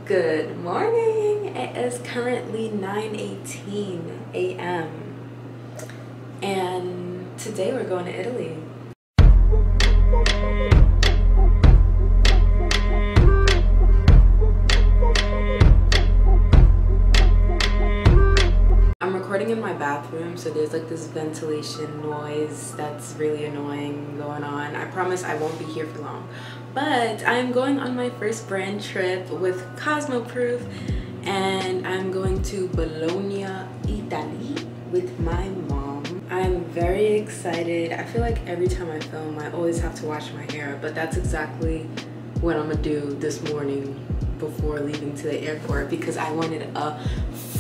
Good morning. It is currently 9:18 a.m. and today we're going to Italy. I'm recording in my bathroom, so there's like this ventilation noise that's really annoying going on. I promise I won't be here for long. But I'm going on my first brand trip with CosmoProf, and I'm going to Bologna, Italy with my mom. I'm very excited. I feel like every time I film, I always have to wash my hair, but that's exactly what I'm gonna do this morning before leaving to the airport because I wanted a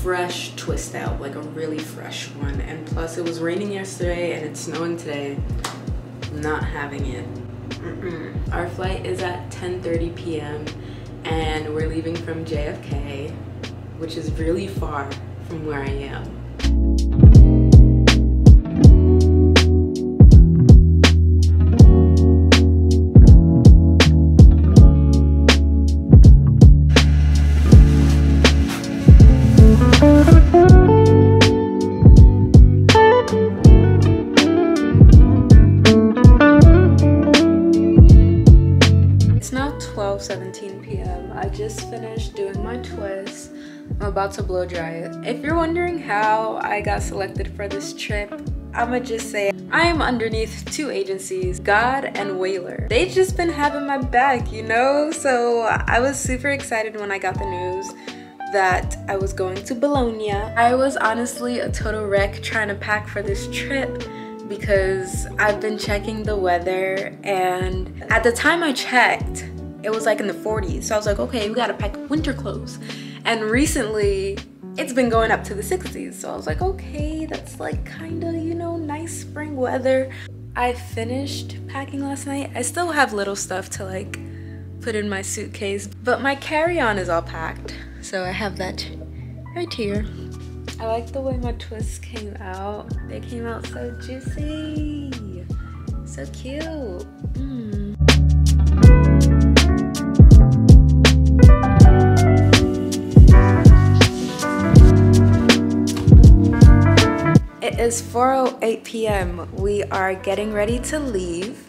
fresh twist out, like a really fresh one. And plus it was raining yesterday and it's snowing today. I'm not having it. Our flight is at 10:30 p.m. and we're leaving from JFK, which is really far from where I am. It's now 12:17 p.m. I just finished doing my twist. I'm about to blow dry it. If you're wondering how I got selected for this trip, I'ma just say I am underneath two agencies, God and Whaler. They've just been having my back, you know? So I was super excited when I got the news that I was going to Bologna. I was honestly a total wreck trying to pack for this trip because I've been checking the weather, and at the time I checked, it was like in the 40s. So I was like, okay, we gotta pack winter clothes. And recently, it's been going up to the 60s. So I was like, okay, that's like kinda, you know, nice spring weather. I finished packing last night. I still have little stuff to like put in my suitcase, but my carry-on is all packed. So I have that right here. I like the way my twists came out. They came out so juicy. So cute. It is 4:08 p.m. We are getting ready to leave.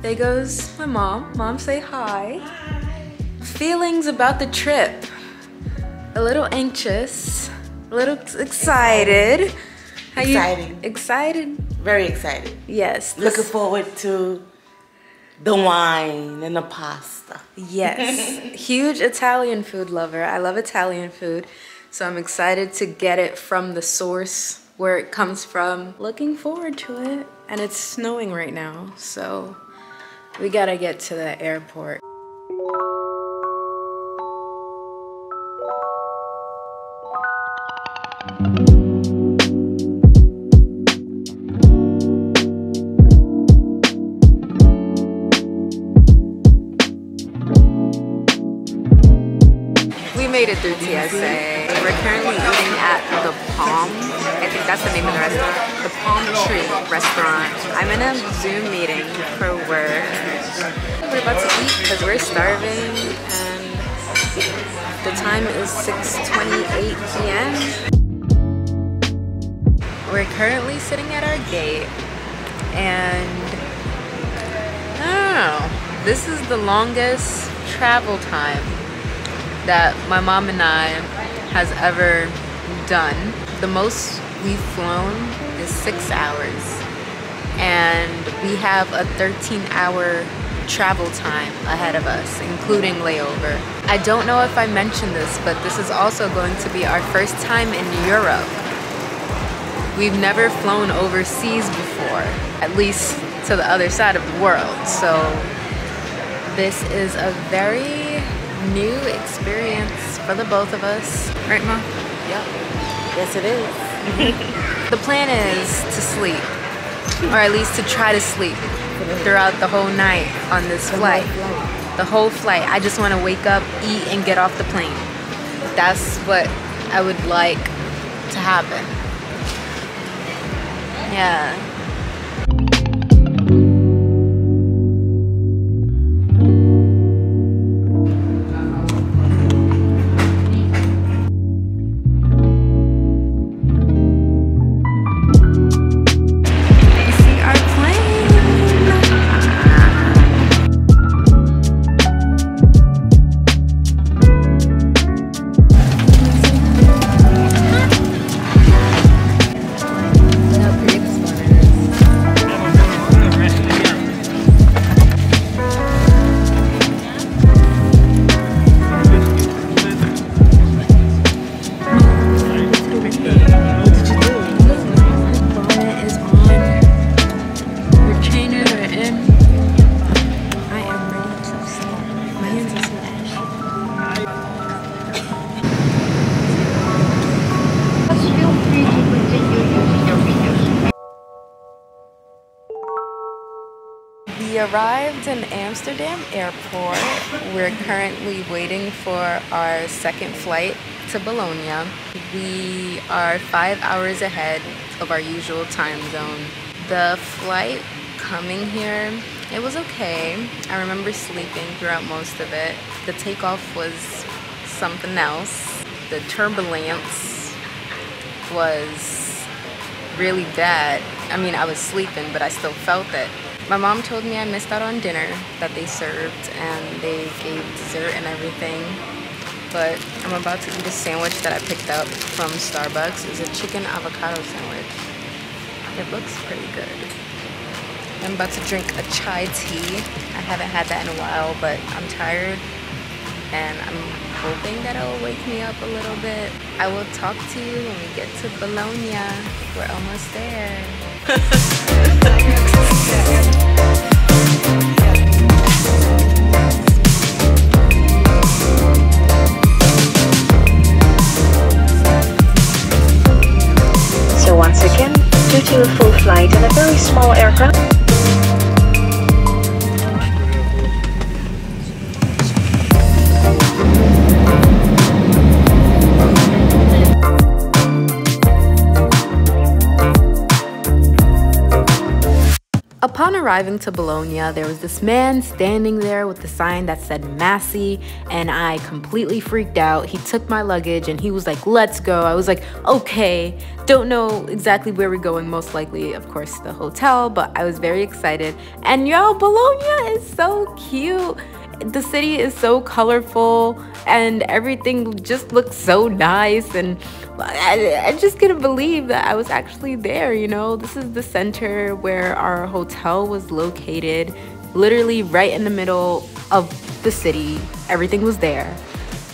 There goes my mom. Mom, say hi. Feelings about the trip. A little anxious. A little excited. Exciting. Excited? Very excited. Yes. Looking forward to the wine and the pasta. Yes. Huge Italian food lover. I love Italian food. So I'm excited to get it from the source where it comes from. Looking forward to it. And it's snowing right now. So we gotta get to the airport. We made it through TSA. We're currently eating at the Palm. I think that's the name of the restaurant. The Palm Tree Restaurant. I'm in a Zoom meeting for work. We're about to eat because we're starving, and the time is 6:28 p.m. We're currently sitting at our gate, and I don't know. This is the longest travel time that my mom and I has ever done. The most we've flown is 6 hours, and we have a 13-hour travel time ahead of us, including layover. I don't know if I mentioned this, but this is also going to be our first time in Europe. We've never flown overseas before, at least to the other side of the world. So this is a very new experience for the both of us. Right, Mom? Yep. Yes, it is. The plan is to sleep, or at least to try to sleep throughout the whole night on this flight. The whole flight. I just want to wake up, eat, and get off the plane. That's what I would like to happen. Yeah. arrived in Amsterdam Airport. We're currently waiting for our second flight to Bologna. We are 5 hours ahead of our usual time zone. The flight coming here, it was okay. I remember sleeping throughout most of it. The takeoff was something else. The turbulence was really bad. I mean, I was sleeping, but I still felt it. My mom told me I missed out on dinner that they served, and they gave dessert and everything. But I'm about to eat a sandwich that I picked up from Starbucks. It's a chicken avocado sandwich. It looks pretty good. I'm about to drink a chai tea. I haven't had that in a while, but I'm tired, and I'm hoping that it will wake me up a little bit. I will talk to you when we get to Bologna. We're almost there. So once again, due to a full flight in a very small aircraft. Upon arriving to Bologna, there was this man standing there with the sign that said Masse, and I completely freaked out. He took my luggage and he was like, let's go. I was like, okay. Don't know exactly where we're going, most likely, of course, the hotel, but I was very excited. And yo, Bologna is so cute. The city is so colorful and everything just looks so nice, and I just couldn't believe that I was actually there, you know. This is the center where our hotel was located, literally right in the middle of the city. Everything was there.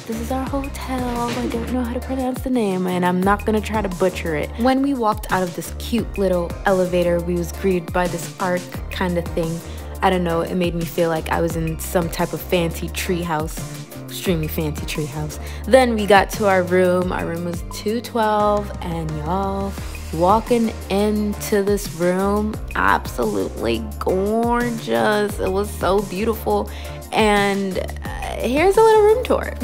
This is our hotel. I don't know how to pronounce the name, and I'm not gonna try to butcher it. When we walked out of this cute little elevator, we was greeted by this arc kind of thing. I don't know, it made me feel like I was in some type of fancy treehouse, extremely fancy treehouse. Then we got to our room. Our room was 212, and y'all, walking into this room, absolutely gorgeous. It was so beautiful. And here's a little room tour.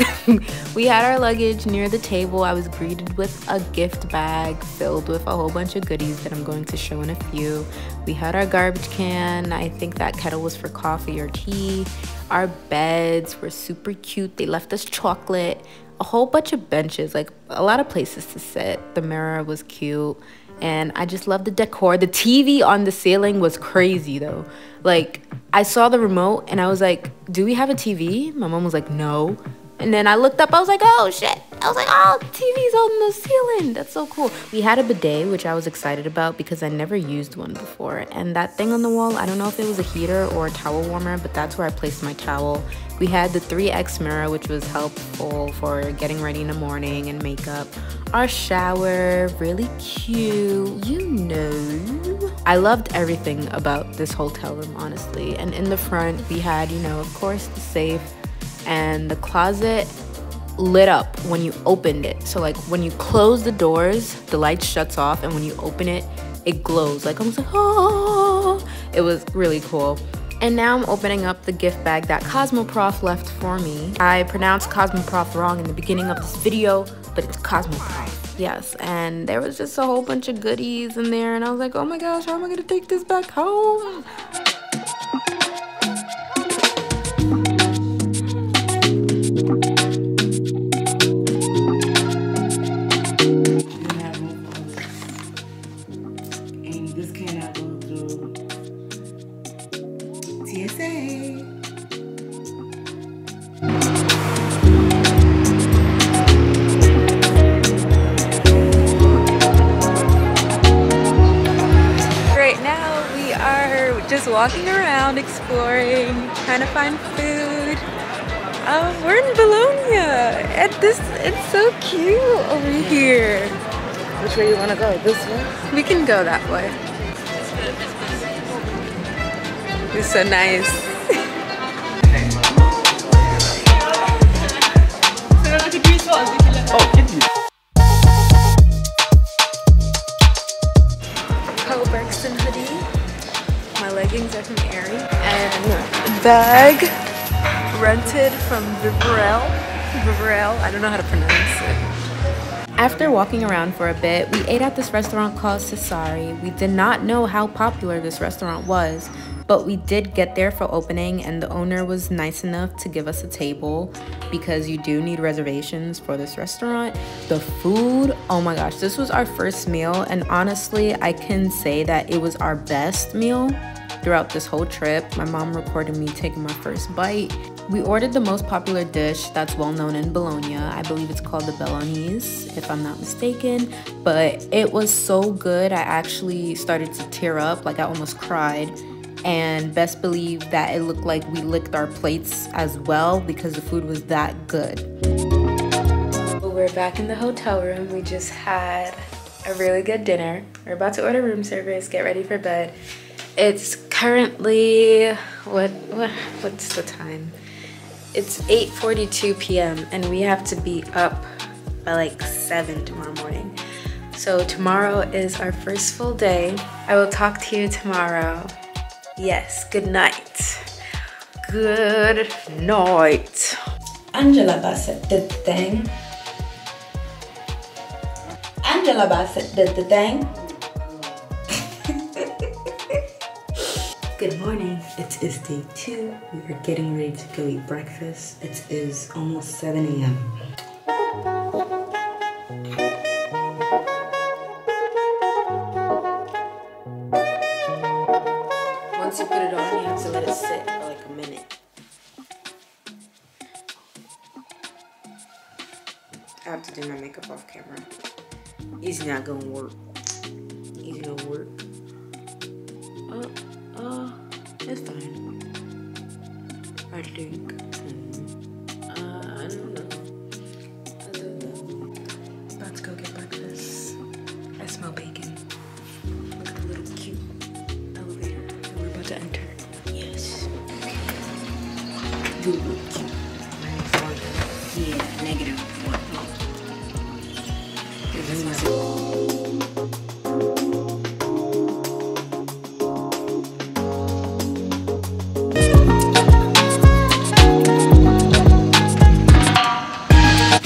We had our luggage near the table. I was greeted with a gift bag filled with a whole bunch of goodies that I'm going to show in a few. We had our garbage can. I think that kettle was for coffee or tea. Our beds were super cute. They left us chocolate. A whole bunch of benches, like a lot of places to sit. The mirror was cute. And I just love the decor. The TV on the ceiling was crazy though. Like, I saw the remote and I was like, do we have a TV? My mom was like, no. And then I looked up, I was like, oh shit. I was like, oh, TV's on the ceiling. That's so cool. We had a bidet, which I was excited about because I never used one before. And that thing on the wall, I don't know if it was a heater or a towel warmer, but that's where I placed my towel. We had the 3X mirror, which was helpful for getting ready in the morning and makeup. Our shower, really cute, you know. I loved everything about this hotel room, honestly. And in the front, we had, you know, of course, the safe and the closet lit up when you opened it. So like when you close the doors, the light shuts off, and when you open it, it glows. Like, I was like, oh, it was really cool. And now I'm opening up the gift bag that CosmoProf left for me. I pronounced CosmoProf wrong in the beginning of this video, but it's CosmoProf. Yes, and there was just a whole bunch of goodies in there, and I was like, oh my gosh, how am I gonna take this back home? Just walking around, exploring, trying to find food. We're in Bologna, and it's so cute over here. Which way you want to go? This way? We can go that way. It's so nice. Bergson hoodie. My leggings are from Aerie, and bag rented from Vivarel. I don't know how to pronounce it. After walking around for a bit, we ate at this restaurant called Cesari. We did not know how popular this restaurant was, but we did get there for opening, and the owner was nice enough to give us a table because you do need reservations for this restaurant. The food, oh my gosh, this was our first meal, and honestly, I can say that it was our best meal throughout this whole trip. My mom recorded me taking my first bite. We ordered the most popular dish that's well known in Bologna. I believe it's called the Bolognese, if I'm not mistaken, but it was so good. I actually started to tear up, like I almost cried. And best believe that it looked like we licked our plates as well because the food was that good. We're back in the hotel room. We just had a really good dinner. We're about to order room service, get ready for bed. It's currently, what's the time? It's 8:42 p.m. and we have to be up by like 7 tomorrow morning. So tomorrow is our first full day. I will talk to you tomorrow. Yes, good night. Good night. Angela Bassett did the thing. Angela Bassett did the thing. Good morning. It is day 2. We are getting ready to go eat breakfast. It is almost 7 a.m. Once you put it on, you have to let it sit for like a minute. I have to do my makeup off camera. It's not gonna work. It's gonna work. It's fine. I think. I don't know. About to go get breakfast. I smell bacon. Look at the little cute elevator that we're about to enter. Yes. Good, cute. Yeah, negative.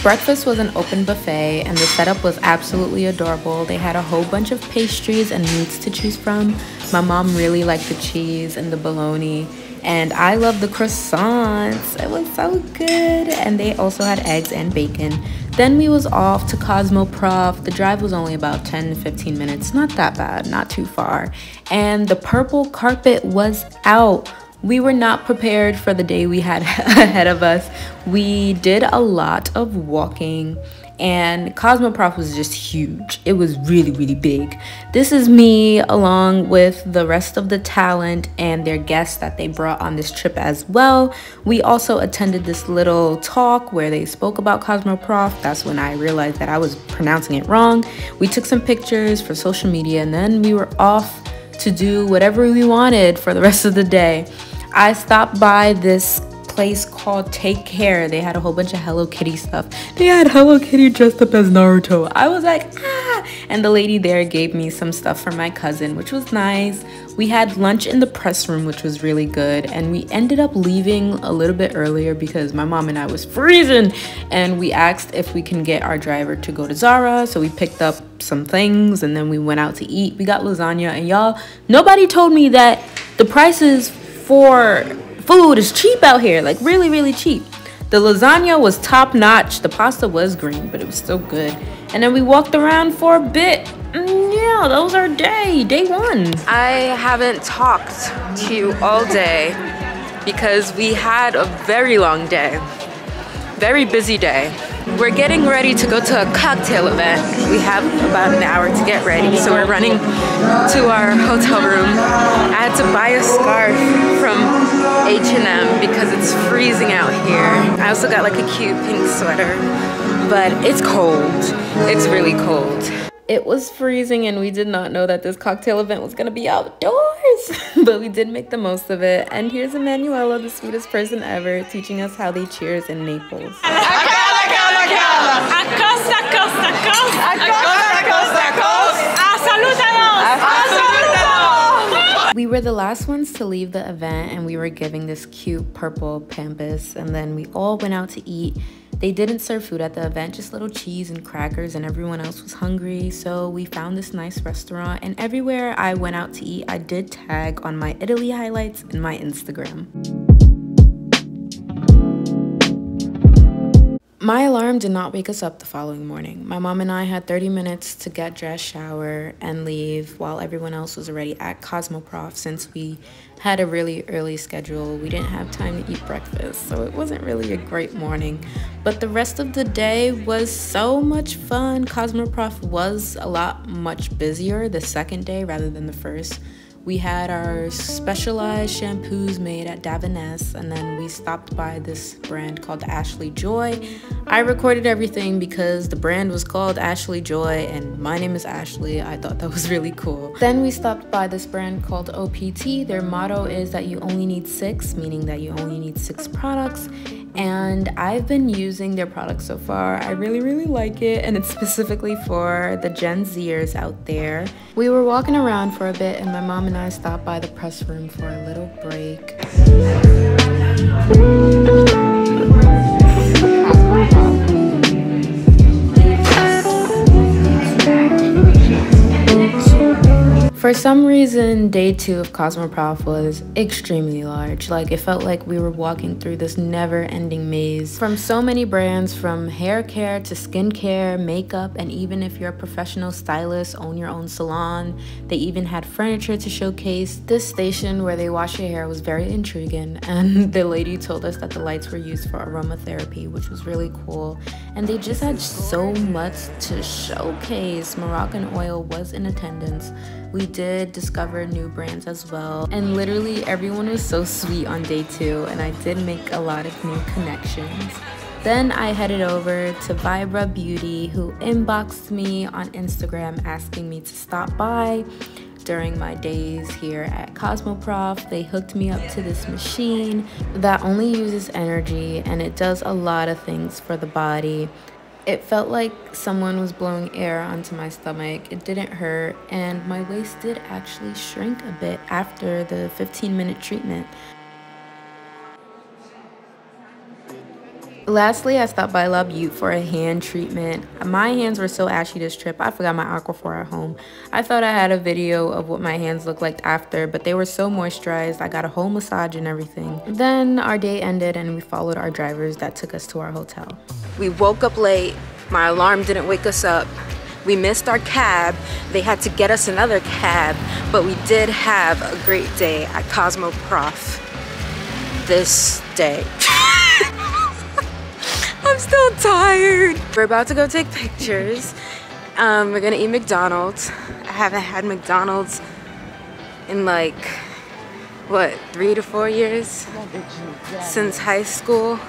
Breakfast was an open buffet and the setup was absolutely adorable. They had a whole bunch of pastries and meats to choose from. My mom really liked the cheese and the bologna, and I love the croissants. It was so good. And they also had eggs and bacon. Then we was off to CosmoProf. The drive was only about 10 to 15 minutes. Not that bad, not too far. And the purple carpet was out. We were not prepared for the day we had ahead of us. We did a lot of walking, and CosmoProf was just huge. It was really, really big. This is me along with the rest of the talent and their guests that they brought on this trip as well. We also attended this little talk where they spoke about CosmoProf. That's when I realized that I was pronouncing it wrong. We took some pictures for social media, and then we were off to do whatever we wanted for the rest of the day. I stopped by this place called Take Care. They had a whole bunch of Hello Kitty stuff. They had Hello Kitty dressed up as Naruto. I was like, ah! And the lady there gave me some stuff for my cousin, which was nice. We had lunch in the press room, which was really good. And we ended up leaving a little bit earlier because my mom and I was freezing. And we asked if we can get our driver to go to Zara. So we picked up some things and then we went out to eat. We got lasagna, and y'all, nobody told me that the prices for food is cheap out here, like really, really cheap. The lasagna was top notch. The pasta was green, but it was still good. And then we walked around for a bit. Yeah, that was our day 1. I haven't talked to you all day because we had a very long day, very busy day. We're getting ready to go to a cocktail event. We have about an hour to get ready, so we're running to our hotel room. I had to buy a scarf from H&M because it's freezing out here. I also got like a cute pink sweater, but it's cold. It's really cold. It was freezing and we did not know that this cocktail event was gonna be outdoors, but we did make the most of it. And here's Emanuela, the sweetest person ever, teaching us how they cheers in Naples. We were the last ones to leave the event, and we were giving this cute purple pampas, and then we all went out to eat. They didn't serve food at the event, just little cheese and crackers, and everyone else was hungry, so we found this nice restaurant, and everywhere I went out to eat, I did tag on my Italy highlights and my Instagram. My alarm did not wake us up the following morning. My mom and I had 30 minutes to get dressed, shower, and leave while everyone else was already at CosmoProf. Since we had a really early schedule, we didn't have time to eat breakfast, so it wasn't really a great morning. But the rest of the day was so much fun. CosmoProf was much busier the second day rather than the first. We had our specialized shampoos made at Davines, and then we stopped by this brand called Ashley Joy. I recorded everything because the brand was called Ashley Joy and my name is Ashley. I thought that was really cool. Then we stopped by this brand called OPT. Their motto is that you only need 6, meaning that you only need 6 products. And I've been using their products so far. I really like it, and it's specifically for the Gen Zers out there. We were walking around for a bit, and my mom and I stopped by the press room for a little break. For some reason, day 2 of CosmoProf was extremely large. Like, it felt like we were walking through this never-ending maze from so many brands, from hair care to skincare, makeup, and even if you're a professional stylist, own your own salon. They even had furniture to showcase. This station where they wash your hair was very intriguing, and the lady told us that the lights were used for aromatherapy, which was really cool. And they just had so much to showcase. Moroccan oil was in attendance. We did discover new brands as well, and literally everyone was so sweet on day 2, and I did make a lot of new connections. Then I headed over to Vibra Beauty, who inboxed me on Instagram asking me to stop by during my days here at CosmoProf. They hooked me up to this machine that only uses energy, and it does a lot of things for the body. It felt like someone was blowing air onto my stomach. It didn't hurt, and my waist did actually shrink a bit after the 15-minute treatment. Lastly, I stopped by La Butte for a hand treatment. My hands were so ashy this trip, I forgot my Aquaphor at home. I thought I had a video of what my hands looked like after, but they were so moisturized. I got a whole massage and everything. Then our day ended, and we followed our drivers that took us to our hotel. We woke up late. My alarm didn't wake us up. We missed our cab. They had to get us another cab, but we did have a great day at CosmoProf this day. I'm still tired. We're about to go take pictures. We're gonna eat McDonald's. I haven't had McDonald's in like, what, 3 to 4 years? Since high school.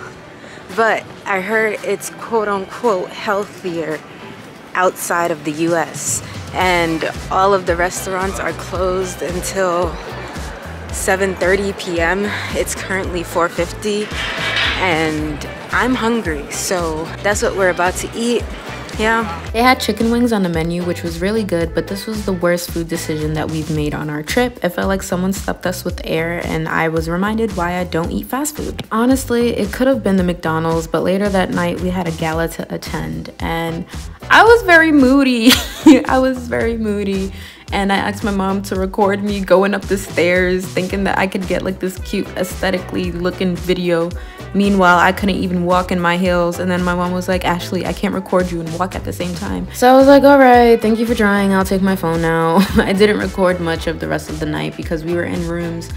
But I heard it's quote-unquote healthier outside of the US, and all of the restaurants are closed until 7:30 p.m. It's currently 4:50 and I'm hungry, so that's what we're about to eat. Yeah. They had chicken wings on the menu, which was really good, but this was the worst food decision that we've made on our trip. It felt like someone stuffed us with air, and I was reminded why I don't eat fast food. Honestly, it could have been the McDonald's, but later that night we had a gala to attend, and I was very moody. I was very moody. And I asked my mom to record me going up the stairs, thinking that I could get like this cute aesthetically looking video. Meanwhile, I couldn't even walk in my heels. And then my mom was like, Ashley, I can't record you and walk at the same time. So I was like, all right, thank you for trying. I'll take my phone now. I didn't record much of the rest of the night because we were in rooms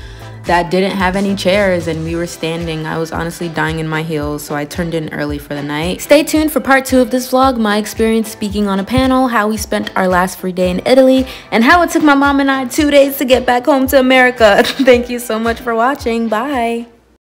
that didn't have any chairs and we were standing. I was honestly dying in my heels, so I turned in early for the night. Stay tuned for part 2 of this vlog, my experience speaking on a panel, how we spent our last free day in Italy, and how it took my mom and I 2 days to get back home to America. Thank you so much for watching. Bye.